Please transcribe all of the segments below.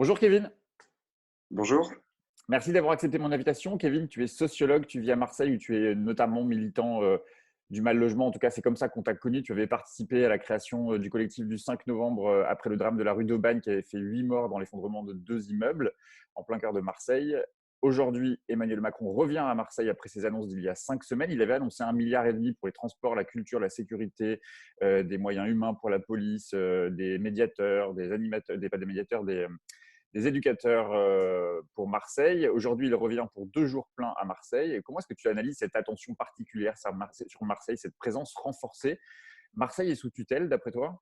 Bonjour Kevin, Bonjour. merci d'avoir accepté mon invitation. Kevin, tu es sociologue, tu vis à Marseille où tu es notamment militant du mal logement. En tout cas, c'est comme ça qu'on t'a connu. Tu avais participé à la création du collectif du 5 novembre après le drame de la rue d'Aubagne qui avait fait 8 morts dans l'effondrement de 2 immeubles en plein cœur de Marseille. Aujourd'hui, Emmanuel Macron revient à Marseille après ses annonces d'il y a 5 semaines. Il avait annoncé 1,5 milliard pour les transports, la culture, la sécurité, des moyens humains pour la police, des médiateurs, des animateurs, pas des médiateurs, des éducateurs pour Marseille. Aujourd'hui, il revient pour 2 jours pleins à Marseille. Et comment est-ce que tu analyses cette attention particulière sur Marseille, cette présence renforcée? Marseille est sous tutelle, d'après toi?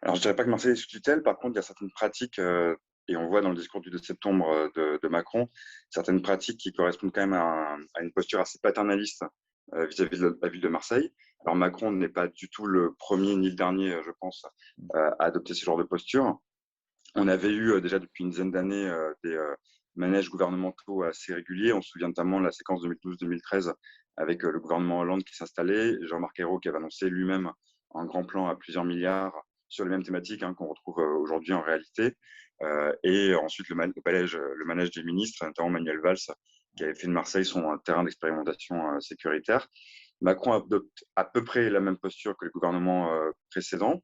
Alors, je dirais pas que Marseille est sous tutelle. Par contre, il y a certaines pratiques, et on voit dans le discours du 2 septembre de Macron, certaines pratiques qui correspondent quand même à une posture assez paternaliste vis-à-vis de la ville de Marseille. Alors, Macron n'est pas du tout le premier ni le dernier, je pense, à adopter ce genre de posture. On avait eu déjà depuis une dizaine d'années des manèges gouvernementaux assez réguliers. On se souvient notamment de la séquence 2012-2013 avec le gouvernement Hollande qui s'installait, Jean-Marc Ayrault qui avait annoncé lui-même un grand plan à plusieurs milliards sur les mêmes thématiques qu'on retrouve aujourd'hui en réalité. Et ensuite le manège des ministres, notamment Manuel Valls, qui avait fait de Marseille son terrain d'expérimentation sécuritaire. Macron adopte à peu près la même posture que le gouvernement précédent.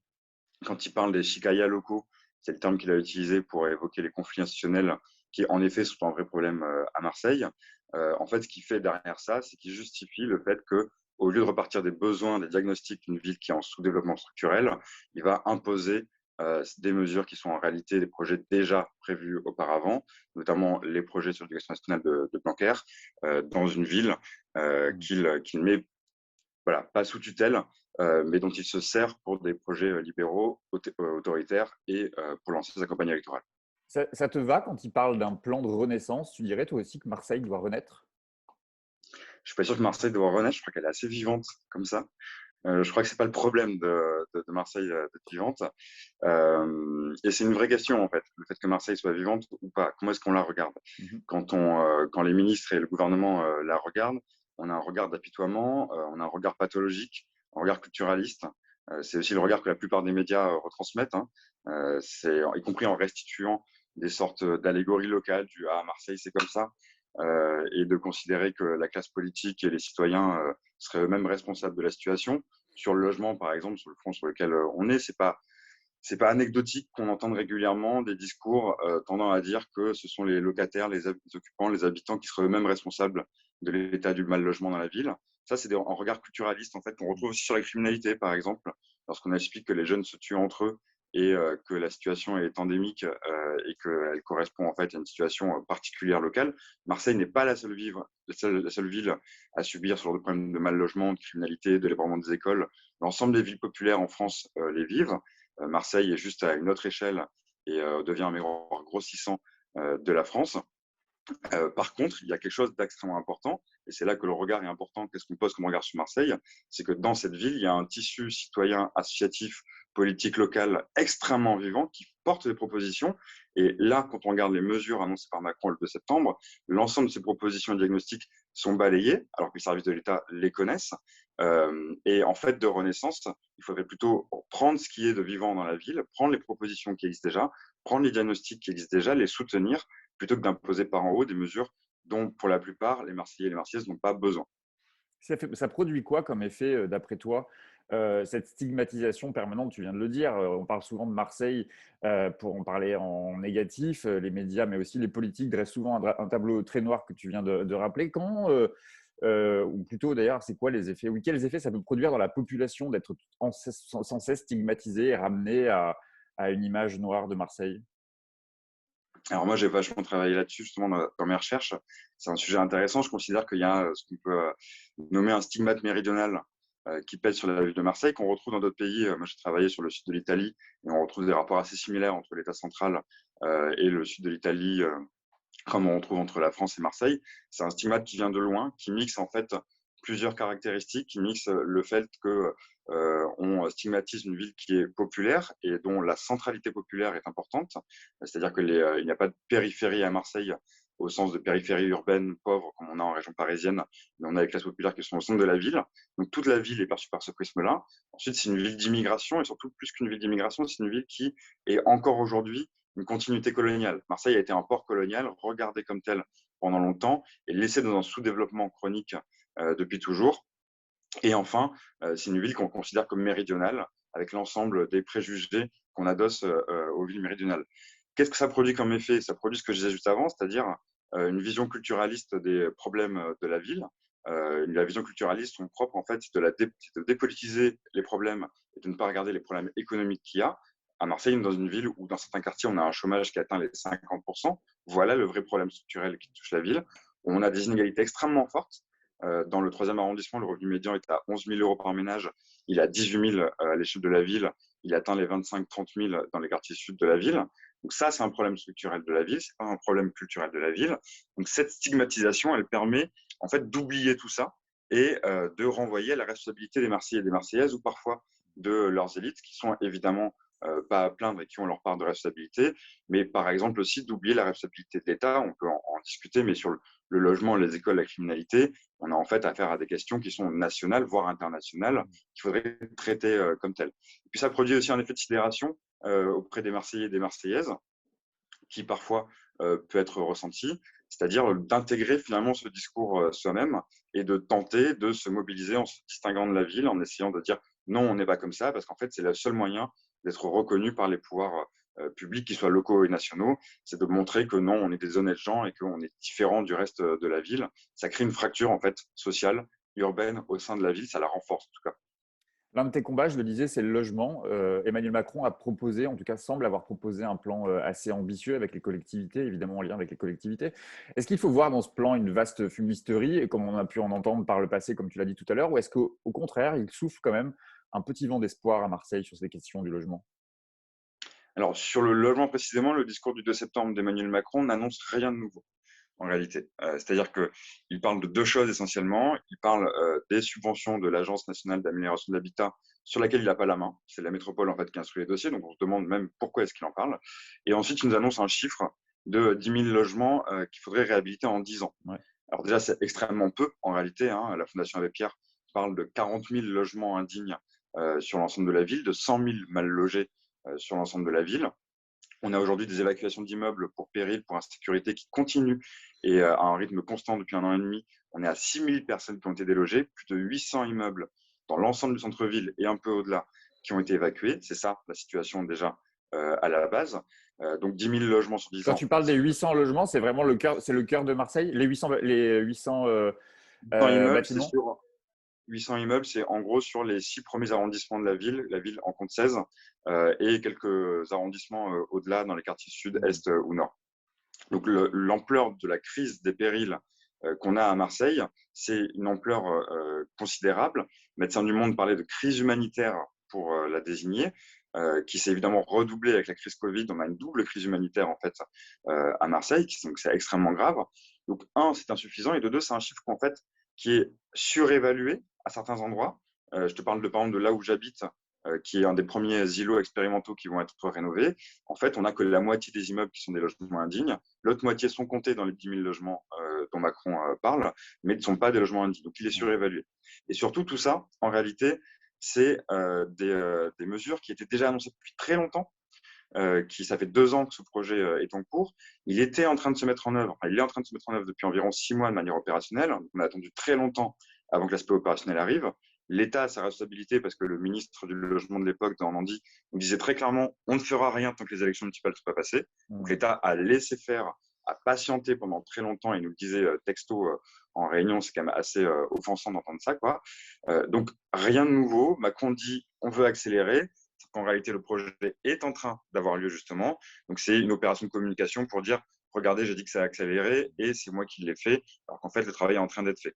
Quand il parle des chicayas locaux, c'est le terme qu'il a utilisé pour évoquer les conflits institutionnels qui, en effet, sont un vrai problème à Marseille. En fait, ce qu'il fait derrière ça, c'est qu'il justifie le fait que, au lieu de repartir des besoins, des diagnostics d'une ville qui est en sous-développement structurel, il va imposer des mesures qui sont en réalité des projets déjà prévus auparavant, notamment les projets sur l'éducation nationale de Blanquer, dans une ville qu'il met voilà, pas sous tutelle, mais dont il se sert pour des projets libéraux, autoritaires et pour lancer sa campagne électorale. Ça te va quand il parle d'un plan de renaissance? Tu dirais toi aussi que Marseille doit renaître? Je suis pas sûr que Marseille doit renaître, je crois qu'elle est assez vivante comme ça. Je crois que c'est pas le problème de Marseille d'être vivante. Et c'est une vraie question en fait, le fait que Marseille soit vivante ou pas. Comment est-ce qu'on la regarde? Mhm. Quand les ministres et le gouvernement la regardent, on a un regard d'apitoiement, on a un regard pathologique, un regard culturaliste. C'est aussi le regard que la plupart des médias retransmettent, y compris en restituant des sortes d'allégories locales du «Ah, Marseille, c'est comme ça», et de considérer que la classe politique et les citoyens seraient eux-mêmes responsables de la situation. Sur le logement, par exemple, sur le front sur lequel on est, c'est pas anecdotique qu'on entende régulièrement des discours tendant à dire que ce sont les locataires, les occupants, les habitants qui seraient eux-mêmes responsables de l'état du mal logement dans la ville. Ça, c'est un regard culturaliste en fait qu'on retrouve aussi sur la criminalité, par exemple, lorsqu'on explique que les jeunes se tuent entre eux et que la situation est endémique et qu'elle correspond en fait à une situation particulière locale. Marseille n'est pas la seule ville à subir ce genre de problème de mal logement, de criminalité, de l'ébranlement des écoles. L'ensemble des villes populaires en France les vivent. Marseille est juste à une autre échelle et devient un miroir grossissant de la France. Par contre, il y a quelque chose d'extrêmement important, et c'est là que le regard est important. Qu'est-ce qu'on pose comme regard sur Marseille? C'est que dans cette ville, il y a un tissu citoyen, associatif, politique local extrêmement vivant qui porte des propositions. Et là, quand on regarde les mesures annoncées par Macron le 2 septembre, l'ensemble de ces propositions et diagnostics sont balayés, alors que les services de l'État les connaissent. Et en fait, de renaissance, il faudrait plutôt prendre ce qui est de vivant dans la ville, prendre les propositions qui existent déjà, prendre les diagnostics qui existent déjà, les soutenir, plutôt que d'imposer par en haut des mesures dont, pour la plupart, les Marseillais et les Marseillaises n'ont pas besoin. Ça produit quoi comme effet, d'après toi, cette stigmatisation permanente? Tu viens de le dire, on parle souvent de Marseille, pour en parler en négatif, les médias, mais aussi les politiques dressent souvent un tableau très noir que tu viens de rappeler. Ou plutôt d'ailleurs, c'est quoi les effets? Oui, quels effets ça peut produire dans la population d'être sans cesse stigmatisé et ramené à une image noire de Marseille? Alors moi, j'ai vachement travaillé là-dessus justement dans mes recherches. C'est un sujet intéressant. Je considère qu'il y a ce qu'on peut nommer un stigmate méridional qui pèse sur la ville de Marseille, qu'on retrouve dans d'autres pays. Moi, j'ai travaillé sur le sud de l'Italie et on retrouve des rapports assez similaires entre l'État central et le sud de l'Italie, comme on retrouve entre la France et Marseille. C'est un stigmate qui vient de loin, qui mixe en fait plusieurs caractéristiques, qui mixe le fait que on stigmatise une ville qui est populaire et dont la centralité populaire est importante. C'est-à-dire qu'il n'y a pas de périphérie à Marseille au sens de périphérie urbaine pauvre comme on a en région parisienne, mais on a les classes populaires qui sont au centre de la ville. Donc toute la ville est perçue par ce prisme-là. Ensuite, c'est une ville d'immigration et surtout plus qu'une ville d'immigration, c'est une ville qui est encore aujourd'hui une continuité coloniale. Marseille a été un port colonial, regardé comme tel pendant longtemps et laissé dans un sous-développement chronique depuis toujours. Et enfin, c'est une ville qu'on considère comme méridionale, avec l'ensemble des préjugés qu'on adosse aux villes méridionales. Qu'est-ce que ça produit comme effet? Ça produit ce que je disais juste avant, c'est-à-dire une vision culturaliste des problèmes de la ville. La vision culturaliste, son propre, en fait, c'est de dépolitiser les problèmes et de ne pas regarder les problèmes économiques qu'il y a. À Marseille, dans une ville où, dans certains quartiers, on a un chômage qui atteint les 50%, voilà le vrai problème structurel qui touche la ville. On a des inégalités extrêmement fortes. Dans le 3e arrondissement, le revenu médian est à 11 000 euros par ménage. Il est à 18 000 à l'échelle de la ville. Il atteint les 25-30 000 dans les quartiers sud de la ville. Donc ça, c'est un problème structurel de la ville, c'est pas un problème culturel de la ville. Donc cette stigmatisation, elle permet en fait d'oublier tout ça et de renvoyer à la responsabilité des Marseillais et des Marseillaises ou parfois de leurs élites qui sont évidemment pas à plaindre et qui ont leur part de responsabilité, mais par exemple aussi d'oublier la responsabilité de l'État. On peut en discuter, mais sur le logement, les écoles, la criminalité, on a en fait affaire à des questions qui sont nationales, voire internationales, qu'il faudrait traiter comme telles. Et puis ça produit aussi un effet de sidération auprès des Marseillais et des Marseillaises, qui parfois peut être ressenti, c'est-à-dire d'intégrer finalement ce discours soi-même et de tenter de se mobiliser en se distinguant de la ville, en essayant de dire non, on n'est pas comme ça, parce qu'en fait, c'est le seul moyen d'être reconnu par les pouvoirs publics, qu'ils soient locaux et nationaux, c'est de montrer que non, on est des honnêtes gens et qu'on est différent du reste de la ville. Ça crée une fracture en fait sociale, urbaine au sein de la ville, ça la renforce en tout cas. L'un de tes combats, je le disais, c'est le logement. Emmanuel Macron a proposé, en tout cas semble avoir proposé un plan assez ambitieux avec les collectivités, évidemment en lien avec les collectivités. Est-ce qu'il faut voir dans ce plan une vaste fumisterie, comme on a pu en entendre par le passé, comme tu l'as dit tout à l'heure, ou est-ce qu'au contraire, il souffle quand même un petit vent d'espoir à Marseille sur ces questions du logement? Alors sur le logement précisément, le discours du 2 septembre d'Emmanuel Macron n'annonce rien de nouveau en réalité. C'est-à-dire qu'il parle de deux choses essentiellement. Il parle des subventions de l'Agence nationale d'amélioration de l'habitat sur laquelle il n'a pas la main. C'est la métropole en fait qui instruit les dossiers, donc on se demande même pourquoi est-ce qu'il en parle. Et ensuite, il nous annonce un chiffre de 10 000 logements qu'il faudrait réhabiliter en 10 ans. Ouais. Alors déjà, c'est extrêmement peu en réalité. Hein. La Fondation Abbé Pierre parle de 40 000 logements indignes sur l'ensemble de la ville, de 100 000 mal logés sur l'ensemble de la ville. On a aujourd'hui des évacuations d'immeubles pour péril, pour insécurité qui continuent et à un rythme constant depuis 1 an et demi. On est à 6 000 personnes qui ont été délogées, plus de 800 immeubles dans l'ensemble du centre-ville et un peu au-delà qui ont été évacués. C'est ça la situation déjà à la base. Donc 10 000 logements sur 10 Quand ans. tu parles des 800 logements, c'est vraiment le cœur, c'est le cœur de Marseille, les 800 800 immeubles, c'est bâtiments? sur 800 immeubles, c'est en gros sur les 6 premiers arrondissements de la ville en compte 16, et quelques arrondissements au-delà dans les quartiers sud, est ou nord. Donc l'ampleur de la crise des périls qu'on a à Marseille, c'est une ampleur considérable. Médecins du Monde parlait de crise humanitaire pour la désigner, qui s'est évidemment redoublée avec la crise Covid. On a une double crise humanitaire en fait à Marseille, donc c'est extrêmement grave. Donc un, c'est insuffisant, et de deux, c'est un chiffre en fait qui est surévalué à certains endroits. Je te parle par exemple de là où j'habite, qui est un des premiers îlots expérimentaux qui vont être rénovés. En fait, on n'a que la moitié des immeubles qui sont des logements indignes. L'autre moitié sont comptés dans les 10 000 logements dont Macron parle, mais ne sont pas des logements indignes. Donc, il est surévalué. Et surtout, tout ça, en réalité, c'est des mesures qui étaient déjà annoncées depuis très longtemps. Ça fait 2 ans que ce projet est en cours. Il était en train de se mettre en œuvre. Enfin, il est en train de se mettre en œuvre depuis environ 6 mois de manière opérationnelle. Donc, on a attendu très longtemps avant que l'aspect opérationnel arrive. L'État a sa responsabilité parce que le ministre du Logement de l'époque, Normandie, nous disait très clairement on ne fera rien tant que les élections municipales ne sont pas passées. Donc l'État a laissé faire, a patienté pendant très longtemps et nous le disait texto en réunion. C'est quand même assez offensant d'entendre ça, quoi. Donc rien de nouveau. Macron dit on veut accélérer. En réalité, le projet est en train d'avoir lieu justement. Donc c'est une opération de communication pour dire regardez, j'ai dit que ça a accéléré et c'est moi qui l'ai fait, alors qu'en fait le travail est en train d'être fait.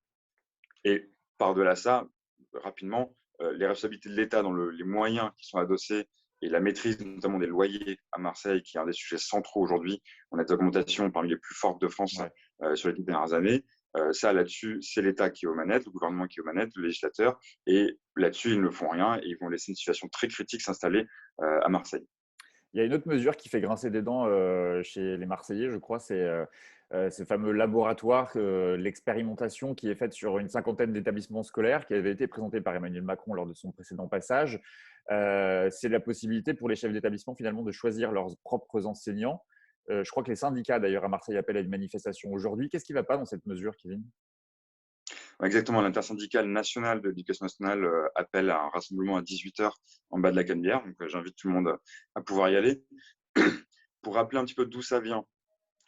Et par-delà ça, rapidement, les responsabilités de l'État dans les moyens qui sont adossés et la maîtrise notamment des loyers à Marseille, qui est un des sujets centraux aujourd'hui. On a des augmentations parmi les plus fortes de France sur les 10 dernières années. Ça, là-dessus, c'est l'État qui est aux manettes, le gouvernement qui est aux manettes, le législateur. Et là-dessus, ils ne font rien et ils vont laisser une situation très critique s'installer à Marseille. Il y a une autre mesure qui fait grincer des dents chez les Marseillais, je crois, c'est ce fameux laboratoire, l'expérimentation qui est faite sur une cinquantaine d'établissements scolaires, qui avait été présentée par Emmanuel Macron lors de son précédent passage. C'est la possibilité pour les chefs d'établissement finalement de choisir leurs propres enseignants. Je crois que les syndicats d'ailleurs à Marseille appellent à une manifestation aujourd'hui. Qu'est-ce qui ne va pas dans cette mesure, Kevin? Exactement, l'intersyndicale nationale de l'éducation nationale appelle à un rassemblement à 18h en bas de la Canebière. Donc, j'invite tout le monde à pouvoir y aller. Pour rappeler un petit peu d'où ça vient,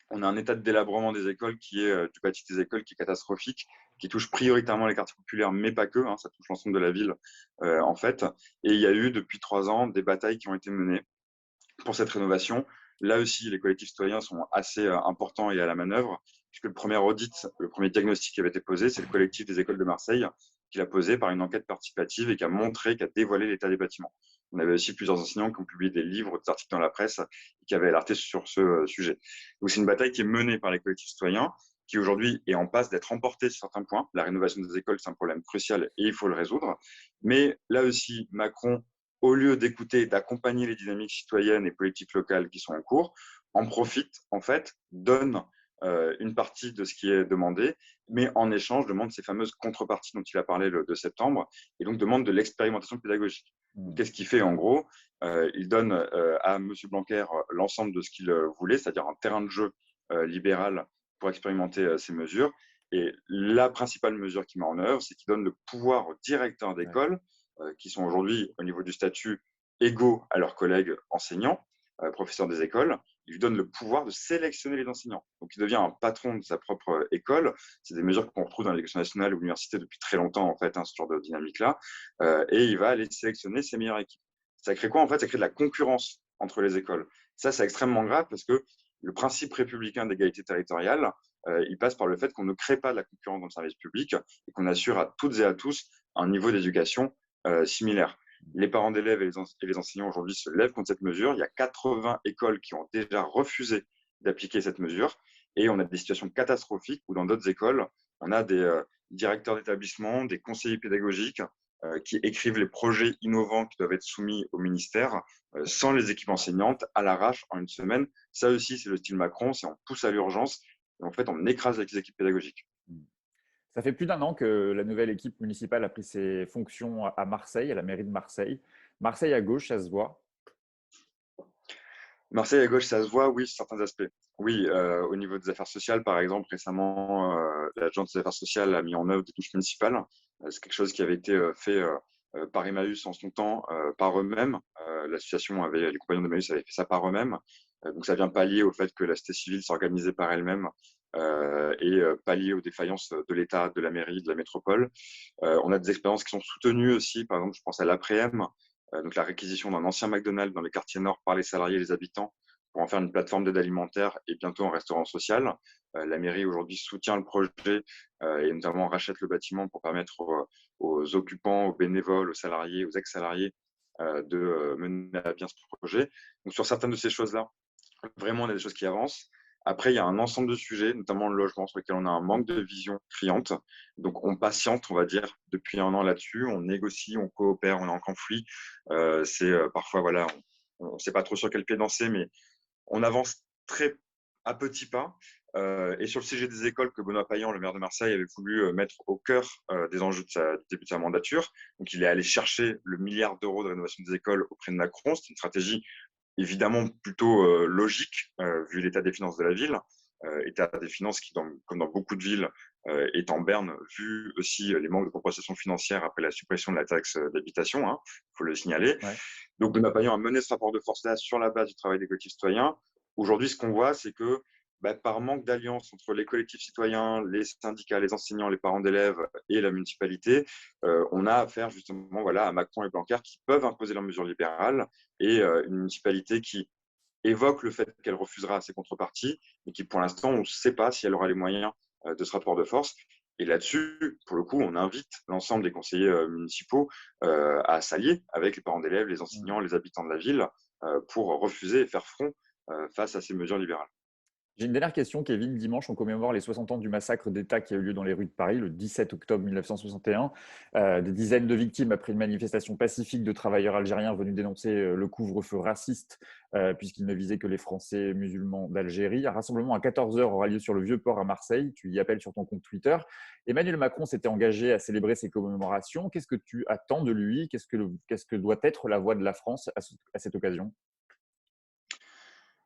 on a un état de délabrement des écoles qui est du bâti des écoles qui est catastrophique, qui touche prioritairement les quartiers populaires, mais pas que, hein, ça touche l'ensemble de la ville en fait. Et il y a eu depuis 3 ans des batailles qui ont été menées pour cette rénovation. Là aussi, les collectifs citoyens sont assez importants et à la manœuvre, puisque le premier audit, le premier diagnostic qui avait été posé, c'est le collectif des écoles de Marseille qui l'a posé par une enquête participative et qui a montré, qui a dévoilé l'état des bâtiments. On avait aussi plusieurs enseignants qui ont publié des livres, des articles dans la presse et qui avaient alerté sur ce sujet. Donc c'est une bataille qui est menée par les collectifs citoyens, qui aujourd'hui est en passe d'être remportée sur certains points. La rénovation des écoles, c'est un problème crucial et il faut le résoudre. Mais là aussi, Macron, au lieu d'écouter, d'accompagner les dynamiques citoyennes et politiques locales qui sont en cours, en profite, en fait, donne une partie de ce qui est demandé, mais en échange demande ces fameuses contreparties dont il a parlé le 2 septembre, et donc demande de l'expérimentation pédagogique. Qu'est-ce qu'il fait en gros? Il donne à M. Blanquer l'ensemble de ce qu'il voulait, c'est-à-dire un terrain de jeu libéral pour expérimenter ces mesures. Et la principale mesure qu'il met en œuvre, c'est qu'il donne le pouvoir aux directeurs d'école, qui sont aujourd'hui au niveau du statut égaux à leurs collègues enseignants, professeurs des écoles. Il lui donne le pouvoir de sélectionner les enseignants. Donc, il devient un patron de sa propre école. C'est des mesures qu'on retrouve dans l'éducation nationale ou l'université depuis très longtemps, en fait, hein, ce genre de dynamique-là. Et il va aller sélectionner ses meilleures équipes. Ça crée quoi, en fait? Ça crée de la concurrence entre les écoles. Ça, c'est extrêmement grave parce que le principe républicain d'égalité territoriale, il passe par le fait qu'on ne crée pas de la concurrence dans le service public et qu'on assure à toutes et à tous un niveau d'éducation similaire. Les parents d'élèves et les enseignants aujourd'hui se lèvent contre cette mesure. Il y a 80 écoles qui ont déjà refusé d'appliquer cette mesure et on a des situations catastrophiques où dans d'autres écoles, on a des directeurs d'établissement, des conseillers pédagogiques qui écrivent les projets innovants qui doivent être soumis au ministère sans les équipes enseignantes, à l'arrache, en une semaine. Ça aussi, c'est le style Macron, c'est on pousse à l'urgence et en fait, on écrase les équipes pédagogiques. Ça fait plus d'1 an que la nouvelle équipe municipale a pris ses fonctions à Marseille, à la mairie de Marseille. Marseille à gauche, ça se voit. Marseille à gauche, ça se voit, oui, sur certains aspects. Oui, au niveau des affaires sociales, par exemple, récemment, l'agence des affaires sociales a mis en œuvre des touches municipales. C'est quelque chose qui avait été fait par Emmaüs en son temps, par eux-mêmes. L'association les compagnons d'Emmaüs avaient fait ça par eux-mêmes. Donc ça vient pallier au fait que la société civile s'organisait par elle-même et pallier aux défaillances de l'État, de la mairie, de la métropole. On a des expériences qui sont soutenues aussi, par exemple, je pense à l'après-m, donc la réquisition d'un ancien McDonald's dans les quartiers nord par les salariés et les habitants pour en faire une plateforme d'aide alimentaire et bientôt un restaurant social. La mairie aujourd'hui soutient le projet et notamment rachète le bâtiment pour permettre aux occupants, aux bénévoles, aux salariés, aux ex-salariés de mener à bien ce projet. Donc sur certaines de ces choses-là, vraiment on a des choses qui avancent. Après, il y a un ensemble de sujets, notamment le logement, sur lesquels on a un manque de vision criante. Donc, on patiente, on va dire, depuis 1 an là-dessus. On négocie, on coopère, on est en conflit. Parfois, voilà, on ne sait pas trop sur quel pied danser, mais on avance très à petits pas. Et sur le sujet des écoles que Benoît Payan, le maire de Marseille, avait voulu mettre au cœur des enjeux du début de sa mandature. Donc, il est allé chercher le milliard d'euros de rénovation des écoles auprès de Macron. C'est une stratégie évidemment plutôt logique, vu l'état des finances de la ville, état des finances qui, comme dans beaucoup de villes, est en berne, vu aussi les manques de compensation financière après la suppression de la taxe d'habitation, hein, faut le signaler. Ouais. Donc, Benoît Payan a mené ce rapport de force-là sur la base du travail des collectifs citoyens. Aujourd'hui, ce qu'on voit, c'est que par manque d'alliance entre les collectifs citoyens, les syndicats, les enseignants, les parents d'élèves et la municipalité, on a affaire justement à Macron et Blanquer qui peuvent imposer leurs mesures libérales et une municipalité qui évoque le fait qu'elle refusera ces contreparties et qui, pour l'instant, on ne sait pas si elle aura les moyens de ce rapport de force. Et là-dessus, pour le coup, on invite l'ensemble des conseillers municipaux à s'allier avec les parents d'élèves, les enseignants, les habitants de la ville pour refuser et faire front face à ces mesures libérales. J'ai une dernière question, Kevin. Dimanche, on commémore les 60 ans du massacre d'État qui a eu lieu dans les rues de Paris le 17 octobre 1961. Des dizaines de victimes après une manifestation pacifique de travailleurs algériens venus dénoncer le couvre-feu raciste, puisqu'il ne visait que les Français musulmans d'Algérie. Un rassemblement à 14 heures aura lieu sur le Vieux-Port à Marseille. Tu y appelles sur ton compte Twitter. Emmanuel Macron s'était engagé à célébrer ces commémorations. Qu'est-ce que tu attends de lui? Qu'est-ce que doit être la voix de la France à cette occasion?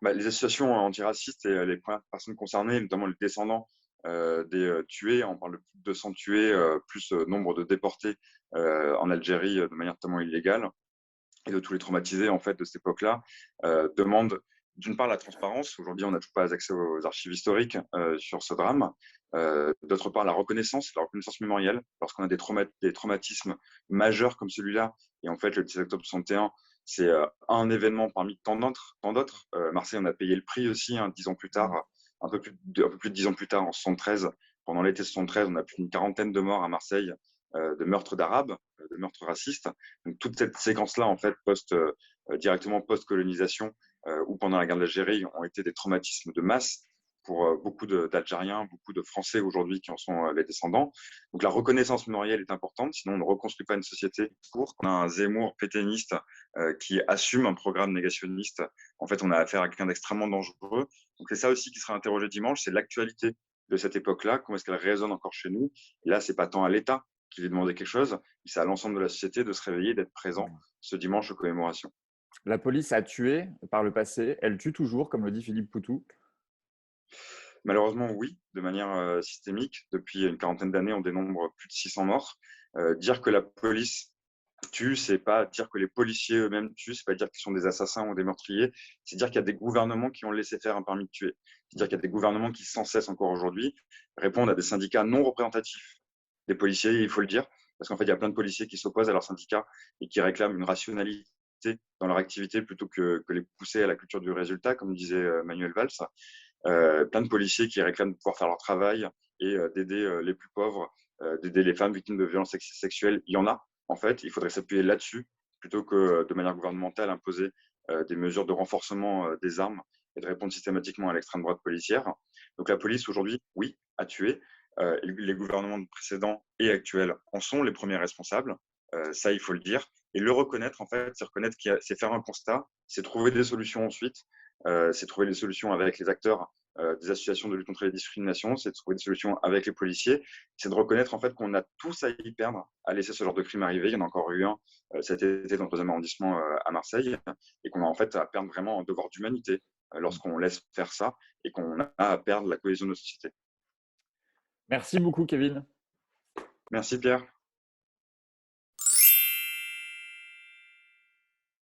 Les associations antiracistes et les premières personnes concernées, notamment les descendants des tués, on parle de plus de 200 tués, plus nombre de déportés en Algérie de manière totalement illégale, et de tous les traumatisés en fait de cette époque-là, demandent d'une part la transparence. Aujourd'hui, on n'a toujours pas accès aux archives historiques sur ce drame. D'autre part, la reconnaissance mémorielle, lorsqu'on a des traumatismes majeurs comme celui-là. Et en fait, le 17 octobre 61, c'est un événement parmi tant d'autres. Marseille, on a payé le prix aussi, hein, 10 ans plus tard, un peu plus de 10 ans plus tard, en 73. Pendant l'été 73, on a plus d'une quarantaine de morts à Marseille, de meurtres d'Arabes, de meurtres racistes. Donc, toute cette séquence-là, en fait, directement post-colonisation ou pendant la guerre d'Algérie, ont été des traumatismes de masse pour beaucoup d'Algériens, beaucoup de Français aujourd'hui qui en sont les descendants. Donc la reconnaissance mémorielle est importante, sinon on ne reconstruit pas une société pour. On a un Zemmour pétainiste qui assume un programme négationniste. En fait, on a affaire à quelqu'un d'extrêmement dangereux. Donc c'est ça aussi qui sera interrogé dimanche, c'est l'actualité de cette époque-là, comment est-ce qu'elle résonne encore chez nous. Et là, c'est pas tant à l'État qui lui demandait quelque chose, mais c'est à l'ensemble de la société de se réveiller, d'être présent ce dimanche aux commémorations. La police a tué par le passé. Elle tue toujours, comme le dit Philippe Poutou. Malheureusement, oui, de manière systémique. Depuis une quarantaine d'années, on dénombre plus de 600 morts. Dire que la police tue, c'est pas dire que les policiers eux-mêmes tuent, c'est pas dire qu'ils sont des assassins ou des meurtriers, c'est dire qu'il y a des gouvernements qui ont laissé faire un permis de tuer. C'est-à-dire qu'il y a des gouvernements qui, sans cesse encore aujourd'hui, répondent à des syndicats non représentatifs des policiers, il faut le dire, parce qu'en fait, il y a plein de policiers qui s'opposent à leurs syndicats et qui réclament une rationalité dans leur activité plutôt que les pousser à la culture du résultat, comme disait Manuel Valls. Plein de policiers qui réclament de pouvoir faire leur travail et d'aider les plus pauvres, d'aider les femmes victimes de violences sexuelles. Il y en a, en fait. Il faudrait s'appuyer là-dessus plutôt que de manière gouvernementale imposer des mesures de renforcement des armes et de répondre systématiquement à l'extrême droite policière. Donc la police, aujourd'hui, oui, a tué. Les gouvernements précédents et actuels en sont les premiers responsables. Ça, il faut le dire. Et le reconnaître, en fait, c'est reconnaître c'est faire un constat, c'est trouver des solutions ensuite, c'est trouver des solutions avec les acteurs des associations de lutte contre les discriminations, c'est de trouver des solutions avec les policiers, c'est de reconnaître en fait qu'on a tous à y perdre à laisser ce genre de crime arriver. Il y en a encore eu un cet été dans le 3e arrondissement à Marseille, et qu'on a en fait à perdre vraiment un devoir d'humanité lorsqu'on laisse faire ça, et qu'on a à perdre la cohésion de nos sociétés. Merci beaucoup, Kevin. Merci Pierre.